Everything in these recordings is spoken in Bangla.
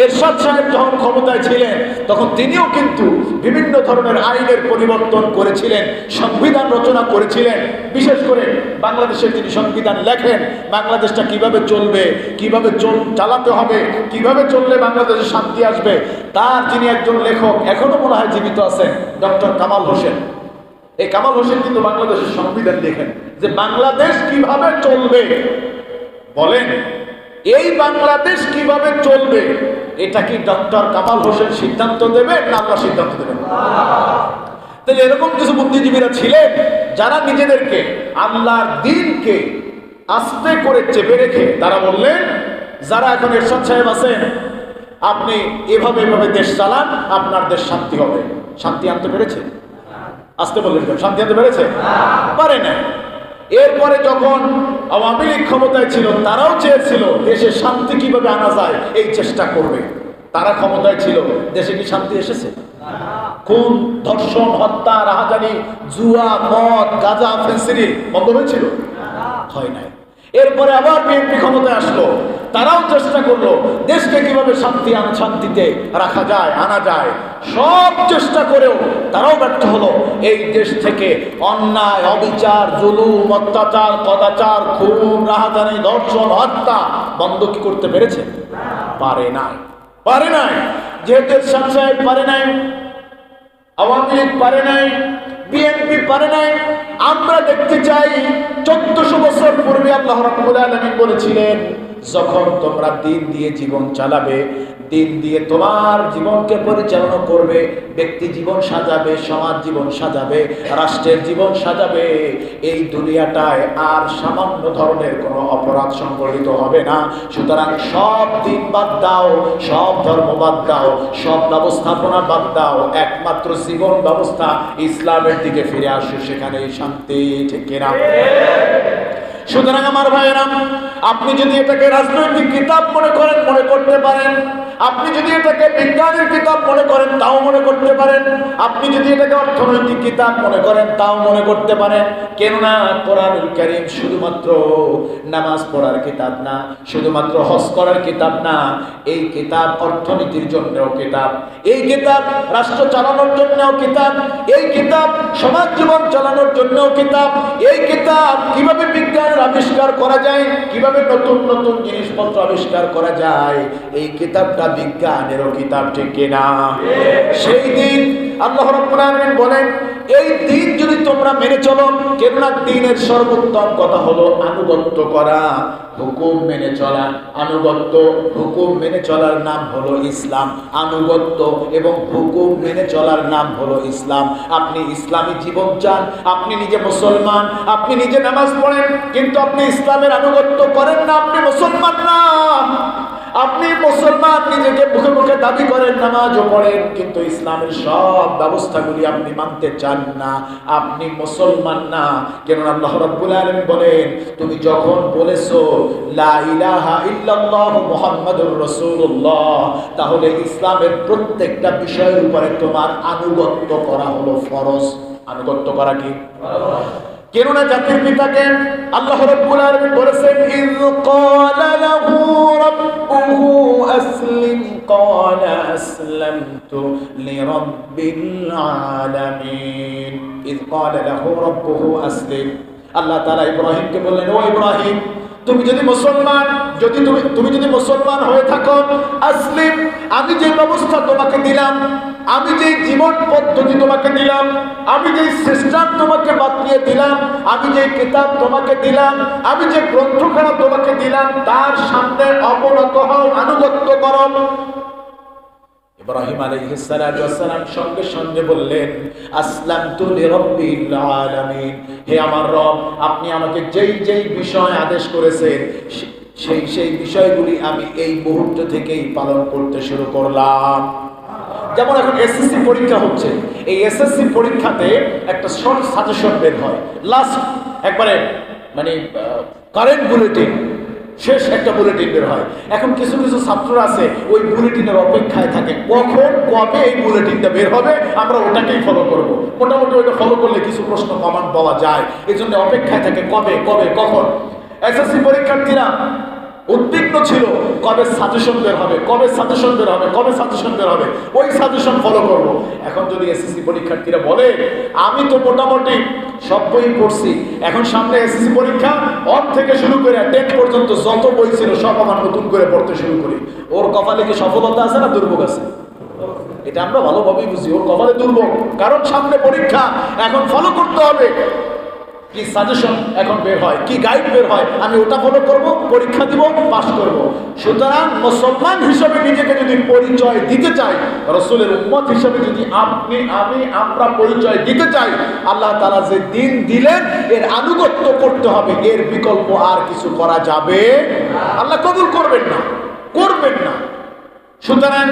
এরশাদ সাহেব যখন ক্ষমতায় ছিলেন তখন তিনিও কিন্তু বিভিন্ন ধরনের আইনের পরিবর্তন করেছিলেন, সংবিধান রচনা করেছিলেন। বিশেষ করে বাংলাদেশের তিনি সংবিধান লেখেন, বাংলাদেশটা কিভাবে চলবে, কিভাবে চালাতে হবে, কিভাবে চললে বাংলাদেশে শান্তি আসবে, তার যিনি একজন লেখক এখনো মনে হয় জীবিত আছেন, ডক্টর কামাল হোসেন। এই কামাল হোসেন কিন্তু বাংলাদেশের সংবিধান লেখেন যে বাংলাদেশ কিভাবে চলবে। বলেন এই বাংলাদেশ কিভাবে চলবে এটা কি ডক্টর কামাল হোসেন সিদ্ধান্ত দেবে না আল্লাহ সিদ্ধান্ত দেবেন? তাহলে এরকম কিছু বুদ্ধিজীবীরা ছিলেন যারা নিজেদেরকে আল্লাহর দ্বীনকে আস্তে করে চেপে রেখে তারা বললেন, যারা এখন এরশাদ সাহেব আছেন আপনি এভাবে এভাবে দেশ চালান, আপনার দেশ শান্তি হবে। শান্তি আনতে পেরেছে? আসতে বললেন, শান্তি আনতে পেরেছে? পারে না। এরপরে যখন আওয়ামী লীগ ক্ষমতায় ছিল তারাও চেয়েছিল দেশে শান্তি কিভাবে আনা যায় এই চেষ্টা করবে। তারা ক্ষমতায় ছিল, দেশে কি শান্তি এসেছে? খুন, ধর্ষণ, হত্যা, রাহাজানি, জুয়া, মদ, গাঁজা, ফেন্সিডিল বন্ধ হয়েছিল? হয় নাই। এরপরে আবার বিএনপি ক্ষমতায় আসলো, তারাও চেষ্টা করলো দেশকে কিভাবে শান্তিতে রাখা যায়, আনা যায়। সব চেষ্টা করেও তারাও ব্যর্থ হলো। এই দেশ থেকে অন্যায়, অবিচার, জুলুম, অত্যাচার, কদাচার, খুন, রাহাজানি, ধর্ষণ, হত্যা বন্ধ কি করতে পেরেছে? পারে নাই। পারে নাই। যেহেতু এরশাদ সাহেব পারে নাই, আওয়ামী লীগ পারে নাই, বিএনপি পারে নাই, আমরা দেখতে চাই 1400 বছর পূর্বে আল্লাহ রাব্বুল আলামিন বলেছিলেন, যখন তোমরা দিন দিয়ে জীবন চালাবে, দিন দিয়ে তোমার জীবনকে পরিচালনা করবে, ব্যক্তি জীবন সাজাবে, সমাজ জীবন সাজাবে, রাষ্ট্রের জীবন সাজাবে, এই দুনিয়াটায় আর সামান্য ধরনের কোনো অপরাধ সংঘটিত হবে না। সুতরাং সব দিন বাদ দাও, সব ধর্ম বাদ দাও, সব ব্যবস্থাপনা বাদ দাও, একমাত্র জীবন ব্যবস্থা ইসলামের দিকে ফিরে আসো, সেখানে শান্তি। ঠিক কিনা? সুতরাং আমার ভাইয়েরা, আপনি যদি এটাকে রাজনৈতিক কিতাব মনে করেন, মনে করতে পারেন। আপনি যদি এটাকে বিজ্ঞানের কিতাব মনে করেন, তাও মনে করতে পারেন। আপনি যদি এটাকে অর্থনৈতিক কিতাব মনে করেন, তাও মনে করতে পারেন। কেননা কোরআনুল কারীম শুধুমাত্র নামাজ পড়ার কিতাব না, শুধুমাত্র হজ করার কিতাব না। এই কিতাব অর্থনীতির জন্যও কিতাব, এই কিতাব রাষ্ট্র চালানোর জন্যও কিতাব, এই কিতাব সমাজ জীবন চালানোর জন্যও কিতাব, এই কিতাব কিভাবে বিজ্ঞানের আবিষ্কার করা যায়, কিভাবে নতুন নতুন জিনিসপত্র আবিষ্কার করা যায়, এই কিতাবটা বিজ্ঞানেরও কিতাব। ঠিক কিনা? সেই দিন আল্লাহ রাব্বুল আলামিন বলেন, এই দিন যদি তোমরা মেনে চলো, কেননা দিনের সর্বোত্তম কথা হলো আনুগত্য করা, হুকুম মেনে চলা। আনুগত্য, হুকুম মেনে চলার নাম হলো ইসলাম। আনুগত্য এবং হুকুম মেনে চলার নাম হলো ইসলাম। আপনি ইসলামী জীবন চান, আপনি নিজে মুসলমান, আপনি নিজে নামাজ পড়েন, কিন্তু আপনি ইসলামের আনুগত্য করেন না, আপনি মুসলমান না। আপনি মুসলমান নিজেকে মুখে মুখে দাবি করেন, নামাজও পড়েন, কিন্তু ইসলামের সব ব্যবস্থাগুলি আপনি মানতে চান না, আপনি মুসলমান না। কেননা আল্লাহ রাব্বুল আলামিন বলেন, তুমি যখন বলেছো লা ইলাহা ইল্লাল্লাহু মুহাম্মাদুর রাসূলুল্লাহ, তাহলে ইসলামের প্রত্যেকটা বিষয়ের উপরে তোমার আনুগত্য করা হলো ফরজ। আনুগত্য করা কি ফরজ? কেননা জাতির পিতাকে আল্লাহ রাব্বুল আলামিন বলেছেন, ইয ক্বালা লাহু রাব্বুহু আসলিম ক্বালা আসলামতু লিরাব্বিল আলামিন। ইয ক্বালা লাহু রাব্বুহু আসলিম। আল্লাহ তাআলা ইব্রাহিমকে বললেন, ও ইব্রাহিম, তুমি যদি মুসলমান, তুমি যদি মুসলমান হয়ে থাকো, আসলিম, আমি যে ব্যবস্থা তোমাকে দিলাম, আমি যে জীবন পদ্ধতি তোমাকে দিলাম, আমি যে সিস্টেম তোমাকে বাতলিয়ে দিলাম, আমি যে কিতাব তোমাকে দিলাম, আমি যে গ্রন্থখানা তোমাকে দিলাম, তার সামনে অবনত হও, আনুগত্য করো। ইব্রাহিম আলাইহিস সালাতু ওয়াস সালাম সঙ্গে সঙ্গে বললেন, আসলামতু লিরাব্বিল আলামিন। হে আমার রব, আপনি আমাকে যেই যেই বিষয় আদেশ করেছেন, সেই বিষয়গুলি আমি এই মুহূর্ত থেকেই পালন করতে শুরু করলাম। যেমন এখন এসএসসি পরীক্ষা হচ্ছে, এই এসএসসি পরীক্ষাতে একটা শর্ট সাজেশন বের হয়, লাস্ট একবারে মানে কারেন্ট বুলেটিন, শেষ একটা বুলেটিন বের হয়। এখন কিছু কিছু ছাত্ররা আছে ওই বুলেটিনের অপেক্ষায় থাকে, কখন কবে এই বুলেটিনটা বের হবে, আমরা ওটাকেই ফলো করব। মোটামুটি ওইটা ফলো করলে কিছু প্রশ্ন কমন পাওয়া যায়, এই জন্য অপেক্ষায় থাকে কবে কবে কখন। এসএসসি পরীক্ষার্থীরা উদ্বিগ্ন ছিল কবে সাজেশন বের হবে, কবে সাজেশন বের হবে, কবে সাজেশন বের হবে, ওই সাজেশন ফলো করব। এখন যদি এসএসসি পরীক্ষার্থীরা বলে আমি তো মোটামুটি সব বই পড়ছি, এখন সামনে এসএসসি পরীক্ষা, 1 থেকে শুরু করে 10 পর্যন্ত যত বই ছিল সব আমার নতুন করে পড়তে শুরু করি, ওর কপালে কি সফলতা আছে না দুর্ভোগ আছে? এটা আমরা ভালোভাবেই বুঝি, ওর কপালে দুর্ভোগ, কারণ সামনে পরীক্ষা, এখন ফলো করতে হবে। কি সাজেশন এখন বের হয়, কি গাইড বের হয়, আমি ওটা ফলো করব, পরীক্ষা দিব, পাস করব। সুতরাং মুসলমান হিসেবে নিজেকে যদি পরিচয় দিতে চাই, রাসূলের উম্মত হিসেবে যদি আমরা পরিচয় দিতে চাই, আল্লাহ তাআলা যে দিন দিলেন এর আনুগত্য করতে হবে, এর বিকল্প আর কিছু করা যাবে আল্লাহ কবুল করবেন না, করবেন না। সুতরাং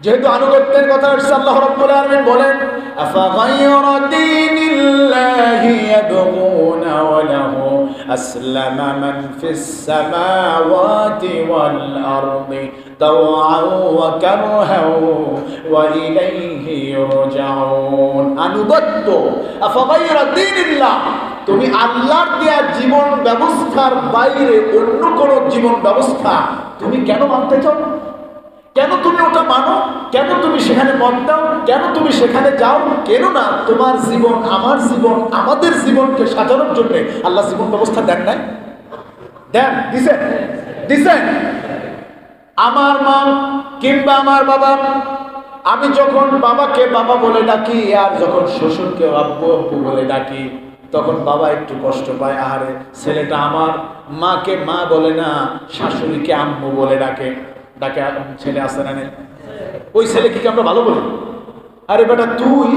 যেহেতু আনুগত্যের কথা আসছে, আল্লাহ রাব্বুল আলামিন বলেন আফাগায়রা দীনিল্লাহি ইয়াবগুনা ওয়া লাহু আসলামা মান ফিস সামাওয়াতি ওয়াল আরদি তাওআন ওয়া কারহান ওয়া ইলাইহি ইরজাউন। আনুগত্য, আফাগায়রা দীনিল্লাহ, তুমি আল্লাহর দেয়া জীবন ব্যবস্থার বাইরে অন্য কোন জীবন ব্যবস্থা তুমি কেন মানতে চাও? কেন তুমি ওটা মানো? কেন তুমি সেখানে মত দাও? কেন তুমি সেখানে যাও? কেন না তোমার জীবন, আমার জীবন, আমাদের জীবনকে সাজানোর জন্য আল্লাহ জীবন ব্যবস্থা দেন নাই? দেন, দিছেন। আমার মা কিংবা আমার বাবা, আমি যখন বাবাকে বাবা বলে ডাকি আর যখন শ্বশুরকে আব্বু আব্বু বলে ডাকি, তখন বাবা একটু কষ্ট পায়, আহারে ছেলেটা আমার মাকে মা বলে না, শাশুড়িকে আম্মু বলে ডাকে। ছেলে আসে না, ওই ছেলে কি আমরা ভালো বলি? আরে বেটা, তুই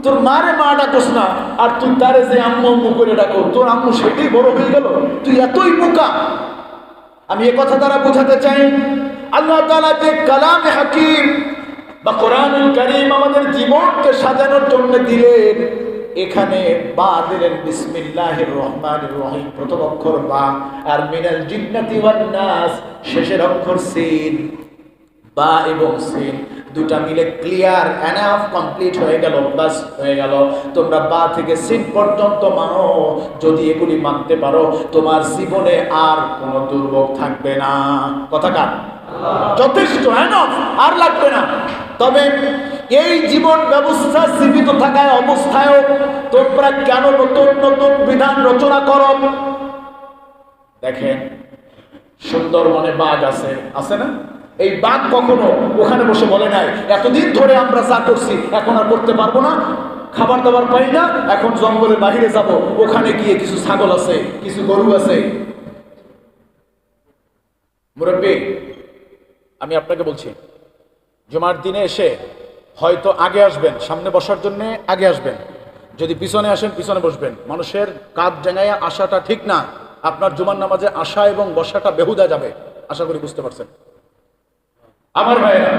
তোর মারে মা ডাকোস না, আর তুই তারে যে আম্মু আম্মু করে ডাকো, তোর আম্মু সেটাই বড় হয়ে গেল, তুই এতই বোকা। আমি এ কথা দ্বারা বোঝাতে চাই, আল্লাহ তাআলা যে কালামে হাকিম বা কোরআনুল কারীম আমাদের জীবনকে সাজানোর জন্য দিলেন, এখানে বা দিলেন বিসমিল্লাহির রহমানির রহিম, প্রথম অক্ষর বা, আর মিনাল জিন্নাতি ওয়ান নাস শেষের অক্ষর সিন। বা এবং সিন দুটা মিলে ক্লিয়ার, এনাফ, কমপ্লিট হয়ে গেল, বাস হয়ে গেল। তোমরা বা থেকে সিন পর্যন্ত মানো, যদি এগুলি মানতে পারো তোমার জীবনে আর কোনো দুর্ভোগ থাকবে না। কথা কার? যথেষ্ট, এনাফ, আর লাগবে না। তবে এই জীবন ব্যবস্থা জীবিত থাকায় অবস্থায়ও তোমরা কেন নতুন নতুন বিধান রচনা করো? দেখেন, সুন্দরবনে বাঘ আছে না? এই বাঘ কখনো ওখানে বসে বলে নাই এতদিন ধরে আমরা যা করছি এখন আর করতে পারবো না, খাবার দাবার পাই না, এখন জঙ্গলের বাহিরে যাব, ওখানে গিয়ে কিছু ছাগল আছে, কিছু গরু আছে। মুরব্বী, আমি আপনাকে বলছি, জুমার দিনে এসে হয়তো আগে আসবেন, সামনে বসার জন্য আগে আসবেন, যদি পিছনে আসেন পিছনে বসবেন। মানুষের কাঁধ জাঙ্গাইয়া আসাটা ঠিক না, আপনার জুমার নামাজে আসা এবং বসাটা বেহুদা যাবে। আশা করি বুঝতে পারছেন আমার ভাইয়েরা।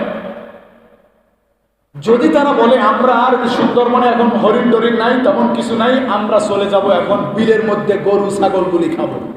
যদি তারা বলে আমরা আর সুন্দরবনে এখন হরিণ টরিণ নাই, তেমন কিছু নাই, আমরা চলে যাব এখন বিলের মধ্যে গরু ছাগলগুলি খাবো,